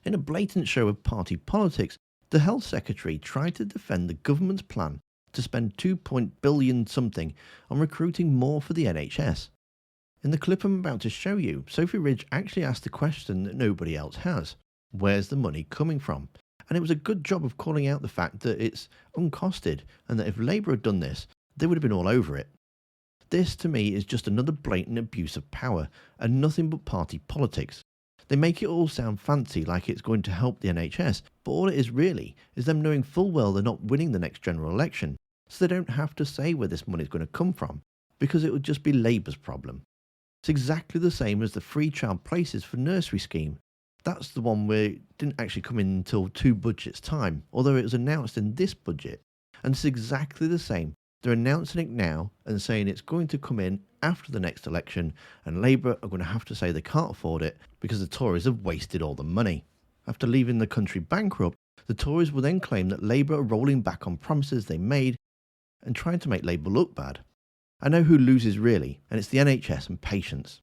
In a blatant show of party politics, the Health Secretary tried to defend the government's plan to spend 2 billion something on recruiting more for the NHS. In the clip I'm about to show you, Sophie Ridge actually asked the question that nobody else has. Where's the money coming from? And it was a good job of calling out the fact that it's uncosted and that if Labour had done this, they would have been all over it. This, to me, is just another blatant abuse of power and nothing but party politics. They make it all sound fancy like it's going to help the NHS, but all it is really is them knowing full well they're not winning the next general election, so they don't have to say where this money is going to come from, because it would just be Labour's problem. It's exactly the same as the free child places for nursery scheme. That's the one where it didn't actually come in until 2 budgets' time, although it was announced in this budget. And it's exactly the same. They're announcing it now and saying it's going to come in after the next election, and Labour are going to have to say they can't afford it because the Tories have wasted all the money. After leaving the country bankrupt, the Tories will then claim that Labour are rolling back on promises they made and trying to make Labour look bad. I know who loses really, and it's the NHS and patients.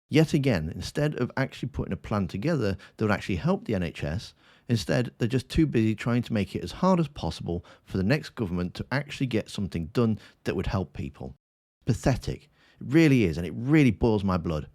Yet again, instead of actually putting a plan together that would actually help the NHS, instead they're just too busy trying to make it as hard as possible for the next government to actually get something done that would help people. Pathetic. It really is, and it really boils my blood.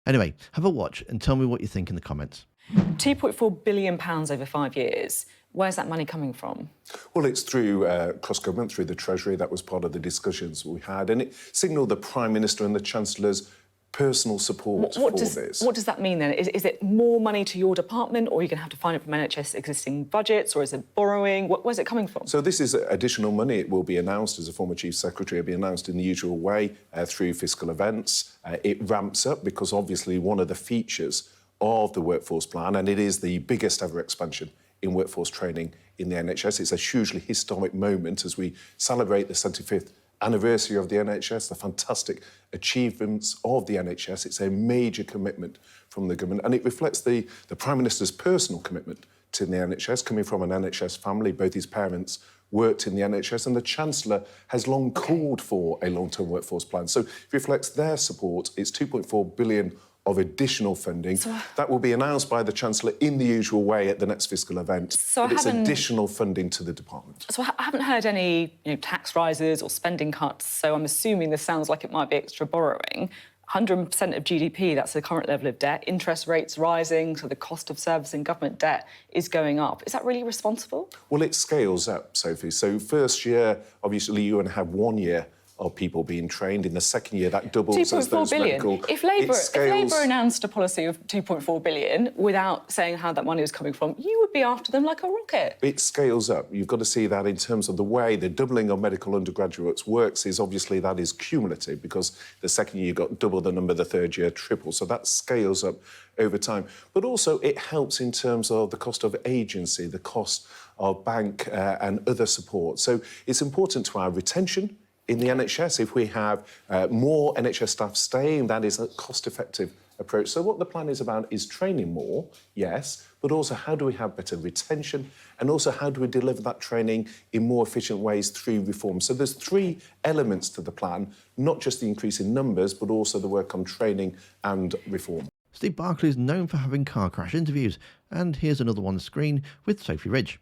Anyway, have a watch and tell me what you think in the comments. £2.4 billion over 5 years. Where's that money coming from? Well, it's through cross-government, through the Treasury. That was part of the discussions we had. And it signalled the Prime Minister and the Chancellor's personal support for this. What does that mean then? Is it more money to your department, or are you going to have to find it from NHS existing budgets, or is it borrowing? Where's it coming from? So this is additional money. It will be announced, as a former Chief Secretary, it'll be announced in the usual way through fiscal events. It ramps up because obviously one of the features of the workforce plan, and it is the biggest ever expansion in workforce training in the NHS. It's a hugely historic moment as we celebrate the 75th anniversary of the NHS, the fantastic achievements of the NHS. It's a major commitment from the government, and it reflects the Prime Minister's personal commitment to the NHS, coming from an NHS family. Both his parents worked in the NHS, and the Chancellor has long called for a long-term workforce plan. So it reflects their support. It's £2.4 billion of additional funding. That will be announced by the Chancellor in the usual way at the next fiscal event. So it's additional funding to the department. So I haven't heard any tax rises or spending cuts, so I'm assuming this sounds like it might be extra borrowing. 100% of GDP, that's the current level of debt. Interest rates rising, so the cost of servicing government debt is going up. Is that really responsible? Well, it scales up, Sophie. So first year, obviously, you're going to have 1 year of people being trained. In the second year, that doubles as those 2.4 billion. medical... If Labour announced a policy of 2.4 billion without saying how that money was coming from, you would be after them like a rocket. It scales up. You've got to see that in terms of the way the doubling of medical undergraduates works is obviously that is cumulative, because the second year you've got double the number, the third year triple. So that scales up over time. But also it helps in terms of the cost of agency, the cost of bank and other support. So it's important to our retention in the NHS. If we have more NHS staff staying, that is a cost-effective approach. So what the plan is about is training more, yes, but also how do we have better retention, and also how do we deliver that training in more efficient ways through reform. So there's 3 elements to the plan, not just the increase in numbers, but also the work on training and reform. Steve Barclay is known for having car crash interviews, and here's another one on the screen with Sophie Ridge.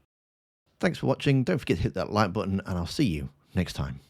Thanks for watching. Don't forget to hit that like button, and I'll see you next time.